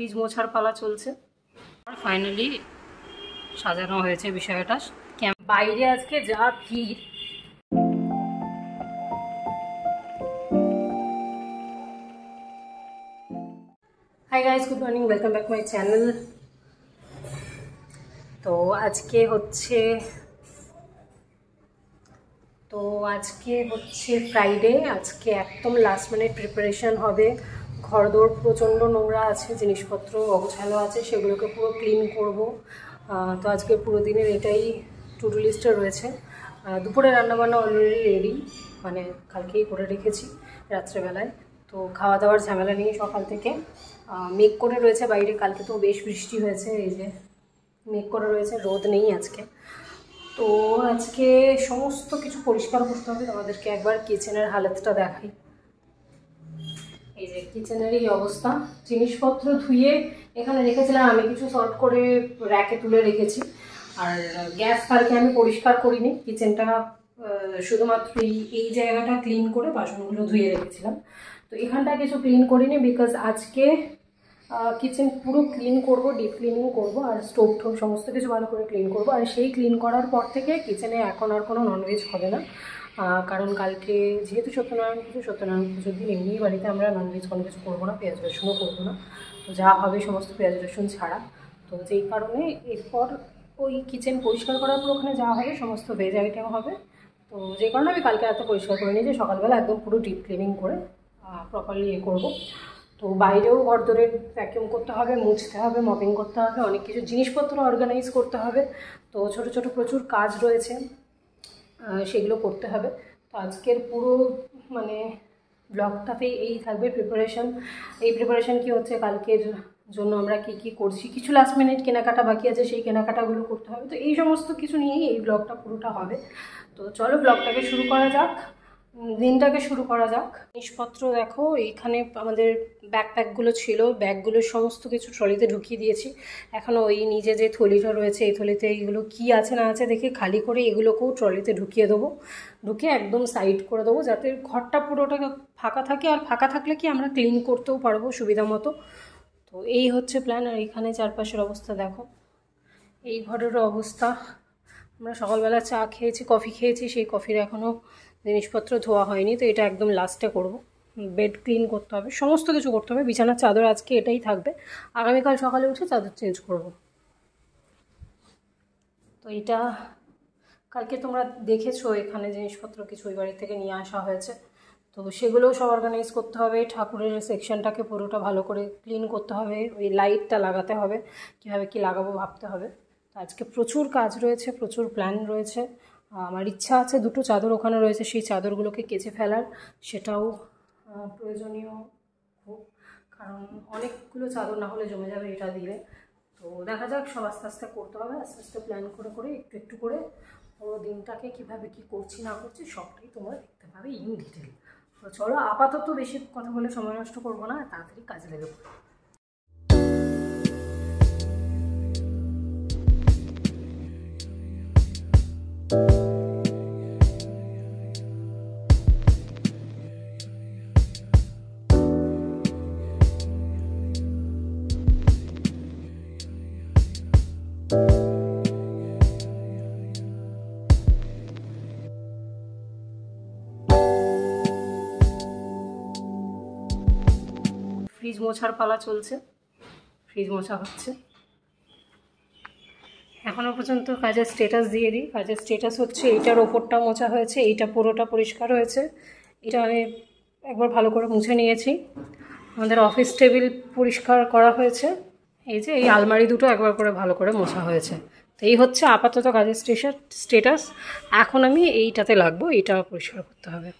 Fridge মোছার পালা চলছে। আর ফাইনালি সাজানো হয়েছে বিষয়টা। বাইরে আজকে যা ভিড়, hi guys, good morning, welcome back my channel. তো আজকে হচ্ছে ফ্রাইডে। আজকে একদম লাস্ট মিনিট প্রিপারেশন হবে। ঘরদোর প্রচণ্ড নোংরা আছে, জিনিসপত্র অগোছালো আছে, সেগুলোকে পুরো ক্লিন করব। তো আজকে পুরো দিনের এটাই টু ডু লিস্টে রয়েছে। দুপুরে রান্নাবান্না অলরেডি রেডি, মানে কালকেই করে রেখেছি রাত্রেবেলায়। তো খাওয়া দাওয়ার ঝামেলা নিয়ে সকাল থেকে মেঘ করে রয়েছে বাইরে। কালকে তো বেশ বৃষ্টি হয়েছে, এই যে মেঘ করে রয়েছে, রোদ নেই আজকে। তো আজকে সমস্ত কিছু পরিষ্কার করতে হবে। আমাদেরকে একবার কিচেনের হালতটা দেখাই। এই যে কিচেনের এই অবস্থা, জিনিসপত্র ধুয়ে এখানে রেখেছিলাম, আমি কিছু সর্ট করে র্যাকে তুলে রেখেছি। আর গ্যাস কালকে আমি পরিষ্কার করিনি, কিচেনটা শুধুমাত্র এই জায়গাটা ক্লিন করে বাসনগুলো ধুয়ে রেখেছিলাম। তো এখানটা কিছু ক্লিন করিনি, বিকজ আজকে কিচেন পুরো ক্লিন করব, ডিপ ক্লিনিং করব, আর স্টোভ টোভ সমস্ত কিছু ভালো করে ক্লিন করব। আর সেই ক্লিন করার পর থেকে কিচেনে এখন আর কোনো ননভেজ হবে না, কারণ কালকে যেহেতু সত্যনারায়ণ পুজোর দিন এমনি বাড়িতে আমরা ননভেজ কোনো কিছু করবো না, পেঁয়াজ রসুনও করবো না। তো যা হবে সমস্ত পেঁয়াজ রসুন ছাড়া। তো যেই কারণে এরপর ওই কিচেন পরিষ্কার করার পর ওখানে যা হবে সমস্ত ভেজ আইটেম হবে। তো যে কারণে আমি কালকে রাতে পরিষ্কার করে নিই, যে সকালবেলা একদম পুরো ডিপ ক্লিনিং করে প্রপারলি করবো। তো বাইরেও ঘর ধরে ভ্যাকিউম করতে হবে, মুছতে হবে, মপিং করতে হবে, অনেক কিছু জিনিসপত্র অর্গানাইজ করতে হবে। তো ছোট ছোট প্রচুর কাজ রয়েছে, সেগুলো করতে হবে। তো আজকের পুরো মানে ব্লগটাতেই এই থাকবে প্রিপারেশন। এই প্রিপারেশন কি হচ্ছে, কালকের জন্য আমরা কি করছি, কিছু লাস্ট মিনিট কেনাকাটা বাকি আছে, সেই কেনাকাটাগুলো করতে হবে। তো এই সমস্ত কিছু নিয়েই এই ব্লগটা পুরোটা হবে। তো চলো ব্লগটাকে শুরু করা যাক, দিনটাকে শুরু করা যাক। জিনিসপত্র দেখো, এইখানে আমাদের ব্যাকপ্যাকগুলো ছিল, ব্যাগগুলো সমস্ত কিছু ট্রলিতে ঢুকিয়ে দিয়েছি। এখনও ওই নিজে যে থলিটা রয়েছে, এই থলিতে এইগুলো কি আছে না আছে দেখে খালি করে এগুলোকেও ট্রলিতে ঢুকিয়ে দেবো, ঢুকিয়ে একদম সাইড করে দেবো, যাতে ঘরটা পুরোটা ফাঁকা থাকে। আর ফাঁকা থাকলে কি আমরা ক্লিন করতেও পারবো সুবিধা মতো। তো এই হচ্ছে প্ল্যান। আর এখানে চারপাশের অবস্থা দেখো, এই ঘরেরও অবস্থা। আমরা সকালবেলা চা খেয়েছি, কফি খেয়েছি, সেই কফির এখনও জিনিসপত্র ধোয়া হয়নি। তো এটা একদম লাস্টে করব। বেড ক্লিন করতে হবে, সমস্ত কিছু করতে হবে। বিছানার চাদর আজকে এটাই থাকবে, আগামীকাল সকালে উঠে চাদর চেঞ্জ করব। তো এটা কালকে তোমরা দেখেছো, এখানে জিনিসপত্র কিছু ওই বাড়ি থেকে নিয়ে আসা হয়েছে। তো সেগুলোও সব অর্গানাইজ করতে হবে। ঠাকুরের সেকশনটাকে পুরোটা ভালো করে ক্লিন করতে হবে, ওই লাইটটা লাগাতে হবে, কীভাবে কি লাগাবো ভাবতে হবে। তো আজকে প্রচুর কাজ রয়েছে, প্রচুর প্ল্যান রয়েছে। আমার ইচ্ছা আছে দুটো চাদর ওখানে রয়েছে, সেই চাদরগুলোকে কেচে ফেলার, সেটাও প্রয়োজনীয় খুব, কারণ অনেকগুলো চাদর না হলে জমে যাবে এটা দিয়ে। তো দেখা যাক, সব আস্তে আস্তে করতে হবে, আস্তে আস্তে প্ল্যান করে করে একটু একটু করে পুরো দিনটাকে কীভাবে কী করছি না করছি সবটাই তোমরা দেখতে পাবে ইন ডিটেল। তো চলো, আপাতত বেশি কথা বলে সময় নষ্ট করবো না, তাড়াতাড়ি কাজে লেগে পড়বো। ফ্রিজ মোছার পালা চলছে, ফ্রিজ মোছা হচ্ছে। এখনও পর্যন্ত কাজের স্ট্যাটাস দিয়ে দিই। কাজের স্ট্যাটাস হচ্ছে, এইটার ওপরটা মোছা হয়েছে, এইটা পুরোটা পরিষ্কার হয়েছে, এটা আমি একবার ভালো করে মুছে নিয়েছি। আমাদের অফিস টেবিল পরিষ্কার করা হয়েছে, এই যে এই আলমারি দুটো একবার করে ভালো করে মোছা হয়েছে। তো এই হচ্ছে আপাতত কাজের স্ট্যাটাস। এখন আমি এইটাতে লাগবো, এইটা পরিষ্কার করতে হবে।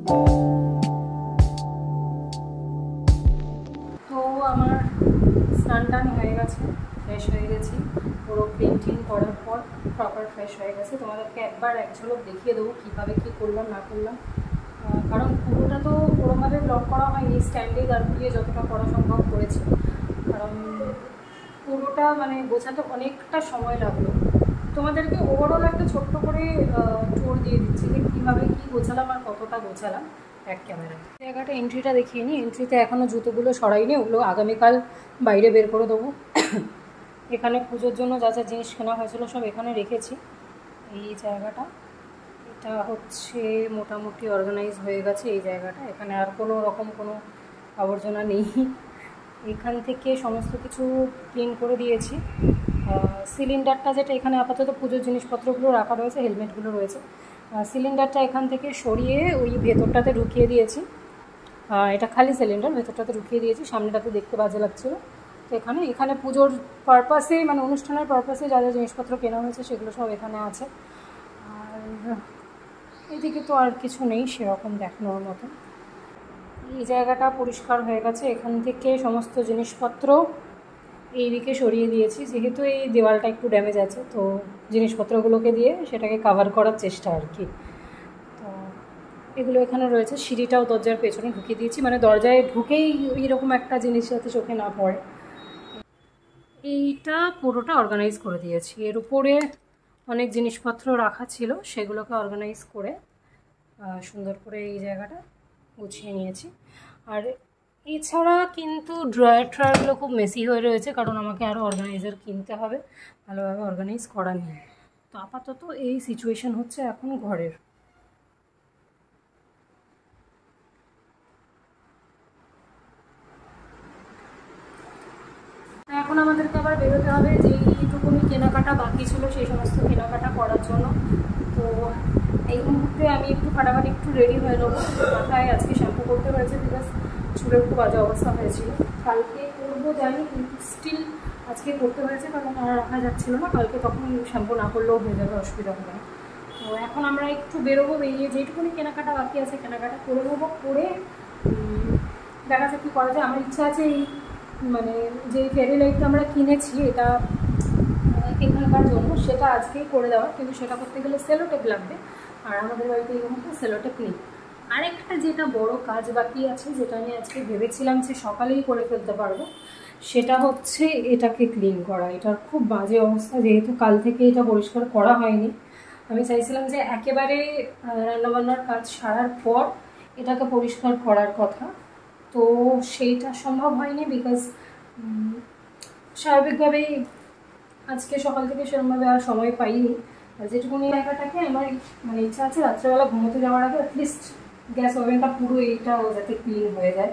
তো আমার স্নান টান হয়ে গেছে, ফ্রেশ হয়ে গেছি, পুরো ক্লিন টিন করার পর প্রপার ফ্রেশ হয়ে গেছে। তোমাদেরকে একবার এক ঝলক দেখিয়ে দেবো কীভাবে কী করলাম না করলাম, কারণ পুরোটা তো ওরমভাবে ব্লগ করা হয়নি, স্ট্যান্ডে দাঁড় করিয়ে যতটা করা সম্ভব করেছি, কারণ পুরোটা মানে গোছাতে অনেকটা সময় লাগলো। তোমাদেরকে ওভারঅল একটা ছোট্ট করে ট্যুর দিয়ে দিচ্ছি যে কীভাবে কী গোছালাম আর কতটা গোছালাম এক ক্যামেরায়। জায়গাটা এন্ট্রিটা দেখিয়ে নিই। এন্ট্রিতে এখনও জুতোগুলো সরাইনি, ওগুলো আগামীকাল বাইরে বের করে দেবো। এখানে পুজোর জন্য যা যা জিনিস কেনা হয়েছিল সব এখানে রেখেছি। এই জায়গাটা এটা হচ্ছে মোটামুটি অর্গানাইজ হয়ে গেছে এই জায়গাটা, এখানে আর কোনো রকম কোনো আবর্জনা নেই। এখান থেকে সমস্ত কিছু ক্লিন করে দিয়েছি। সিলিন্ডারটা যেটা এখানে আপাতত পুজোর জিনিসপত্রগুলো রাখা রয়েছে, হেলমেটগুলো রয়েছে, সিলিন্ডারটা এখান থেকে সরিয়ে ওই ভেতরটাতে ঢুকিয়ে দিয়েছি। এটা খালি সিলিন্ডার, ভেতরটাতে ঢুকিয়ে দিয়েছি, সামনেটাতে দেখতে বাজে লাগছিলো। তো এখানে পুজোর পারপাসে মানে অনুষ্ঠানের পারপাসে যা যা জিনিসপত্র কেনা হয়েছে সেগুলো সব এখানে আছে। আর এদিকে তো আর কিছু নেই সেরকম দেখানোর মতো। এই জায়গাটা পরিষ্কার হয়ে গেছে, এখান থেকে সমস্ত জিনিসপত্র এইদিকে সরিয়ে দিয়েছি, যেহেতু এই দেওয়ালটা একটু ড্যামেজ আছে, তো জিনিসপত্রগুলোকে দিয়ে সেটাকে কাভার করার চেষ্টা আর কি। তো এগুলো এখানে রয়েছে, সিঁড়িটাও দরজার পেছনে ঢুকিয়ে দিয়েছি, মানে দরজায় ঢুকেই এইরকম একটা জিনিস যাতে চোখে না পড়ে। এইটা পুরোটা অর্গানাইজ করে দিয়েছি, এর উপরে অনেক জিনিসপত্র রাখা ছিল সেগুলোকে অর্গানাইজ করে সুন্দর করে এই জায়গাটা গুছিয়ে নিয়েছি। আর এছাড়া কিন্তু ড্রয়ার ট্রয়ারগুলো খুব মেসি হয়ে রয়েছে, কারণ আমাকে আরও অর্গানাইজার কিনতে হবে, ভালোভাবে অর্গানাইজ করা নেই। তো আপাতত এই সিচুয়েশন হচ্ছে এখন ঘরের। এখন আমাদেরকে আবার বেরোতে হবে, যেইটুকুনি কেনাকাটা বাকি ছিল সেই সমস্ত কেনাকাটা করার জন্য। তো এই মুহূর্তে আমি একটু ফাটাফাটি একটু রেডি হয়ে নেবো। মাথায় আজকে শ্যাম্পু করতে হয়েছে, বিকজ চুলের খুব বাজে অবস্থা হয়েছিল। কালকে করবো জানি, কিন্তু স্টিল আজকে করতে হয়েছে, কারণ আর রাখা যাচ্ছিলো না। কালকে তখন শ্যাম্পু না করলেও হয়ে যাবে, অসুবিধা হবে না। তো এখন আমরা একটু বেরোবো, বেরিয়ে যেইটুকুনি কেনাকাটা বাকি আছে কেনাকাটা করে নেবো, করে দেখা যাক কী করা যায়। আমার ইচ্ছা আছে এই মানে যে ফেরি লাইটটা আমরা কিনেছি এটা এখানকার জন্য, সেটা আজকেই করে দেওয়া, কিন্তু সেটা করতে গেলে সেলোটেপ লাগবে, আর আমাদের বাড়িতে এই মুহূর্তে সেলোটেপ নেই। আরেকটা যেটা বড় কাজ বাকি আছে, যেটা আমি আজকে ভেবেছিলাম যে সকালেই করে ফেলতে পারবো, সেটা হচ্ছে এটাকে ক্লিন করা। এটার খুব বাজে অবস্থা, যেহেতু কাল থেকে এটা পরিষ্কার করা হয়নি। আমি চাইছিলাম যে একেবারে রান্নাবান্নার কাজ সারার পর এটাকে পরিষ্কার করার কথা, তো সেইটা সম্ভব হয়নি, বিকজ স্বাভাবিকভাবেই আজকে সকাল থেকে সেরকমভাবে আর সময় পাইনি। আর যেটুকুনি জায়গাটাকে আমার মানে ইচ্ছা আছে রাত্রেবেলা ঘুমোতে যাওয়ার আগে অ্যাটলিস্ট গ্যাস ওভেনটা পুরো এইটা যাতে ক্লিন হয়ে যায়।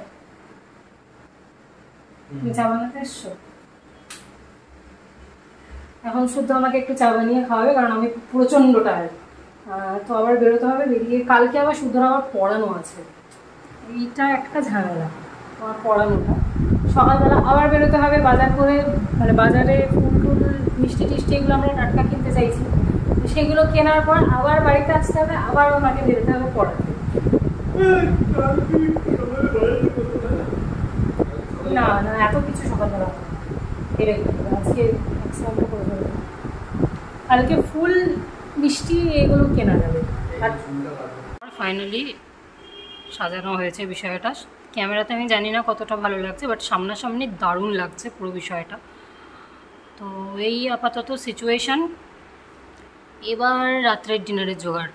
তুমি চা বানাতে এসছো? এখন শুদ্ধ আমাকে একটু চা বানিয়ে খাওয়াবে, কারণ আমি প্রচণ্ড টায়ার্ড। তো আবার বেরোতে হবে, বেরিয়ে কালকে আবার শুদ্ধর আবার পড়ানো আছে, এইটা একটা ঝামেলা আমার পড়ানোটা। সকালবেলা আবার বেরোতে হবে বাজার করে, মানে বাজারে ফুল টুল মিষ্টি টিষ্টি এগুলো আমরা টাটকা কিনতে চাইছি, সেগুলো কেনার পর আবার বাড়িতে আসতে হবে, আবার আমাকে বেরোতে হবে পড়াতে। না না, এত কিছু সকালবেলা এটাই আজকে ম্যাক্সিমামটা করে ফেলবো, কালকে ফুল মিষ্টি এগুলো কেনা যাবে। আর ফাইনালি সাজানো হয়েছে বিষয়টা। ক্যামেরাতে আমি জানি না কতটা ভালো লাগছে, বাট সামনাসামনি দারুণ লাগছে পুরো বিষয়টা। তো এই আপাতত সিচুয়েশান। এবার রাত্রের ডিনারের জোগাড়।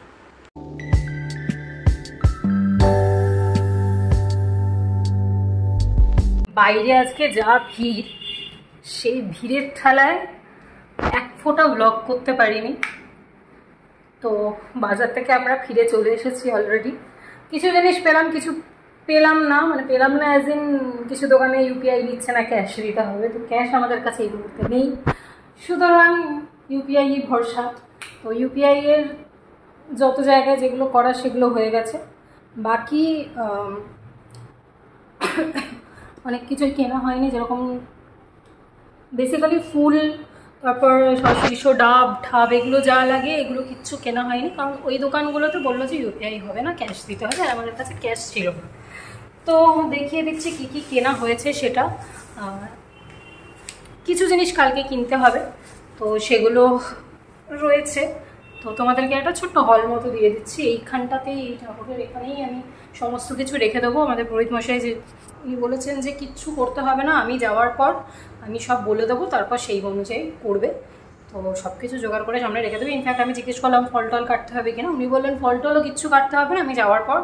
বাইরে আজকে যা ভিড়, সেই ভিড়ের ঠেলায় এক ফোঁটা ব্লগ করতে পারিনি। তো বাজার থেকে আমরা ফিরে চলে এসেছি অলরেডি। কিছু জিনিস পেলাম, কিছু পেলাম না, মানে পেলাম না অ্যাজ ইন কিছু দোকানে ইউপিআই নিচ্ছে না, ক্যাশ দিতে হবে, তো ক্যাশ আমাদের কাছে এই মুহূর্তে নেই, সুতরাং ইউপিআই ভরসা। তো ইউপিআই এর যত জায়গায় যেগুলো করা সেগুলো হয়ে গেছে, বাকি অনেক কিছুই কেনা হয়নি, যেরকম বেসিক্যালি ফুল তারপর সরিষো ডাব ঢাব এগুলো যা লাগে এগুলো কিচ্ছু কেনা হয়নি, কারণ ওই দোকানগুলোতে বললো যে ইউপিআই হবে না, ক্যাশ দিতে হবে, আর আমাদের কাছে ক্যাশ ছিল না। তো দেখিয়ে দিচ্ছি কী কী কেনা হয়েছে সেটা। কিছু জিনিস কালকে কিনতে হবে, তো সেগুলো রয়েছে। তো তোমাদেরকে একটা ছোট্ট হল মতো দিয়ে দিচ্ছি, এইখানটাতেই এই ঠাকুরের এখানেই আমি সমস্ত কিছু রেখে দেবো। আমাদের পুরোহিত মশাই যে উনি বলেছেন যে কিচ্ছু করতে হবে না, আমি যাওয়ার পর আমি সব বলে দেবো, তারপর সেই অনুযায়ী করবে। তো সব কিছু জোগাড় করে সামনে রেখে দেবে। ইনফ্যাক্ট আমি জিজ্ঞেস করলাম ফল টল কাটতে হবে কিনা, উনি বললেন ফল টলও কিচ্ছু কাটতে হবে না, আমি যাওয়ার পর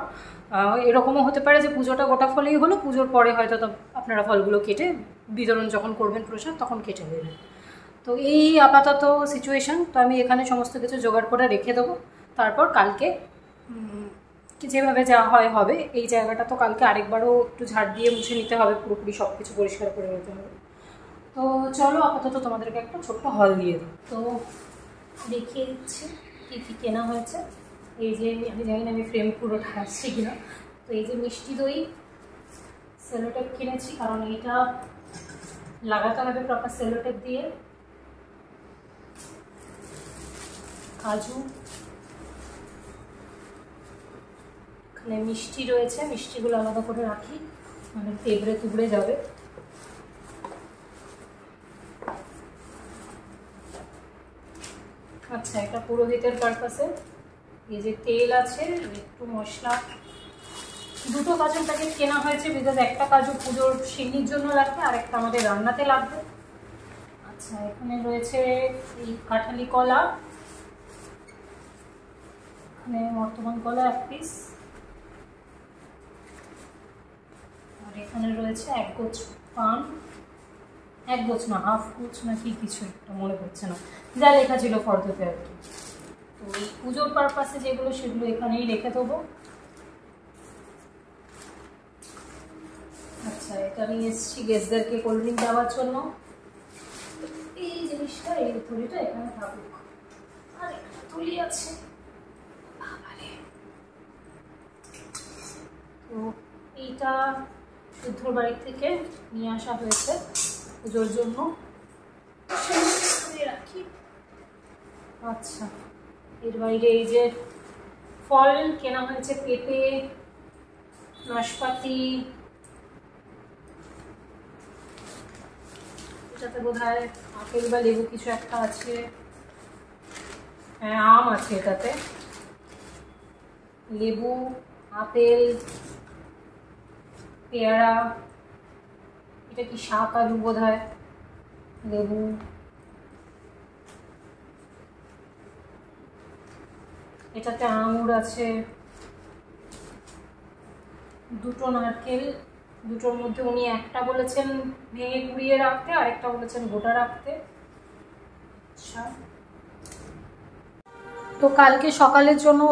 এরকমও হতে পারে যে পুজোটা গোটা ফলেই হলো, পুজোর পরে হয়তো আপনারা ফলগুলো কেটে বিতরণ যখন করবেন প্রসাদ তখন কেটে নেবেন। তো এই আপাতত সিচুয়েশান। তো আমি এখানে সমস্ত কিছু জোগাড় করে রেখে দেবো, তারপর কালকে যেভাবে যা হয় হবে। এই জায়গাটা তো কালকে আরেকবারও একটু ঝাড় দিয়ে মুছে নিতে হবে, পুরোপুরি সব কিছু পরিষ্কার করে নিতে হবে। তো চলো আপাতত তোমাদেরকে একটা ছোট্ট হল দিয়ে দিই। তো দেখিয়ে দিচ্ছি কী কী কেনা হয়েছে। এই যে আমি জানি না আমি ফ্রেম পুরোটা আসছি কিনা। তো এই যে মিষ্টি দই সেলোটেপ কিনেছি, কারণ এইটা লাগাতে হবে প্রপার সেলোটেপ দিয়ে। কাজু, এখানে মিষ্টি রয়েছে, মিষ্টিগুলো আলাদা করে রাখি, মানে তেবড়ে তুবড়ে যাবে। আচ্ছা, এটা পুরোহিতের পারপাসে। এই যে তেল আছে, একটু মশলা, দুটো কাজুর প্যাকেট কেনা হয়েছে, বিকজ একটা কাজু পুজোর সিন্নির জন্য লাগবে আর একটা আমাদের রান্নাতে লাগবে। আচ্ছা, এখানে রয়েছে এই কাঁঠালি কলা, এখানে বর্তমান কলা 1 পিস, আর এখানে রয়েছে 1 গোছ পান, 1 গোছ না 1/2 গোছ না কি কিছু একটা মনে পড়ছে না, যা লেখা ছিল ফর্দতে আর কি। তো এই পুজোর পারপাসে যেগুলো সেগুলো এখানেই রেখে দেবো। আচ্ছা, এটা নিয়ে এসেছি গেস্টদেরকে কোল্ড ড্রিঙ্ক দেওয়ার জন্য। এই জিনিসটা, এই থলিটা এখানে থাকুক। আর একটা থলি আছে, তো এইটা শুদ্ধর বাড়ি থেকে নিয়ে আসা হয়েছে পুজোর জন্য, রাখি। আচ্ছা, এর বাইরে এই যে ফল কেনা হয়েছে, পেঁপে, নাশপাতি, এটাতে বোধহয় আপেল বা লেবু কিছু একটা আছে, হ্যাঁ আম আছে এটাতে, লেবু, আপেল, পেয়ারা, এটা কি শাক আলু বোধহয়, লেবু, এটাতে আঙুর আছে, দুটো নারকেল, দুটোর মধ্যে উনি একটা বলেছেন ভেঙে কুড়িয়ে রাখতে, আরেকটা বলেছেন গোটা রাখতে। আচ্ছা, তো কালকে সকালের জন্য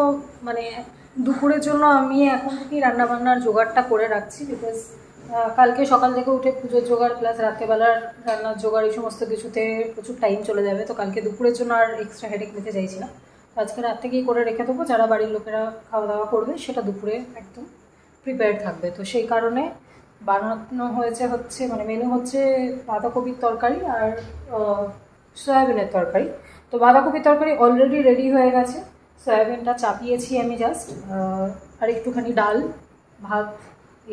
মানে দুপুরের জন্য আমি এখন থেকেই রান্নাবান্নার জোগাড়টা করে রাখছি, বিকজ কালকে সকাল থেকে উঠে পুজোর জোগাড় প্লাস রাত্রেবেলার রান্নার জোগাড় এই সমস্ত কিছুতে প্রচুর টাইম চলে যাবে। তো কালকে দুপুরের জন্য আর এক্সট্রা হেডেক নিতে চাইছি না, আজকে রাত থেকেই করে রেখে দেবো, যারা বাড়ির লোকেরা খাওয়া দাওয়া করবে সেটা দুপুরে একদম প্রিপেয়ার থাকবে। তো সেই কারণে বানানো হয়েছে হচ্ছে মানে মেনু হচ্ছে বাঁধাকপির তরকারি আর সয়াবিনের তরকারি। তো বাঁধাকপির তরকারি অলরেডি রেডি হয়ে গেছে, সয়াবিনটা চাপিয়েছি আমি জাস্ট, আর একটুখানি ডাল ভাত,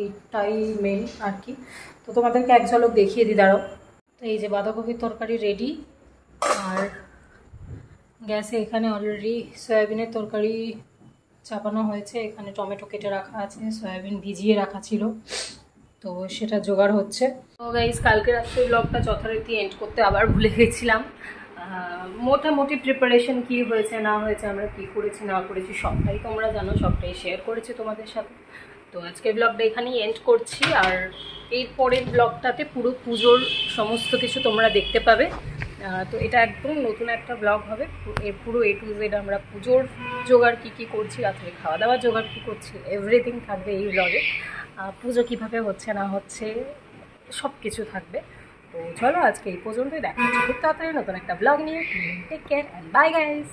এইটাই মেন আর কি। তো তোমাদেরকে এক ঝলক দেখিয়ে দিই, দাঁড়াও। তো এই যে বাঁধাকপির তরকারি রেডি, আর গ্যাসে এখানে অলরেডি সয়াবিনের তরকারি চাপানো হয়েছে, এখানে টমেটো কেটে রাখা আছে, সয়াবিন ভিজিয়ে রাখা ছিল, তো সেটা জোগাড় হচ্ছে। তো গাইজ, কালকে রাত্রে ব্লগটা যথারীতি এন্ড করতে আবার ভুলে গেছিলাম। মোটামুটি প্রিপারেশন কি হয়েছে না হয়েছে, আমরা কি করেছি না করেছি সবটাই তোমরা জানো, সবটাই শেয়ার করেছি তোমাদের সাথে। তো আজকের ব্লগটা এখানেই এন্ড করছি, আর এর পরের ব্লগটাতে পুরো পুজোর সমস্ত কিছু তোমরা দেখতে পাবে। তো এটা একদম নতুন একটা ব্লগ হবে, এর পুরো A to Z আমরা পুজোর জোগাড় কী কী করছি, রাত্রে খাওয়া দাওয়ার জোগাড় কী করছি, এভরিথিং থাকবে এই ব্লগে। পুজো কীভাবে হচ্ছে না হচ্ছে সব কিছু থাকবে। তো চলো আজকে এই পর্যন্তই, দেখা হচ্ছে খুব তাড়াতাড়ি নতুন একটা ব্লগ নিয়ে। Take care and bye guys.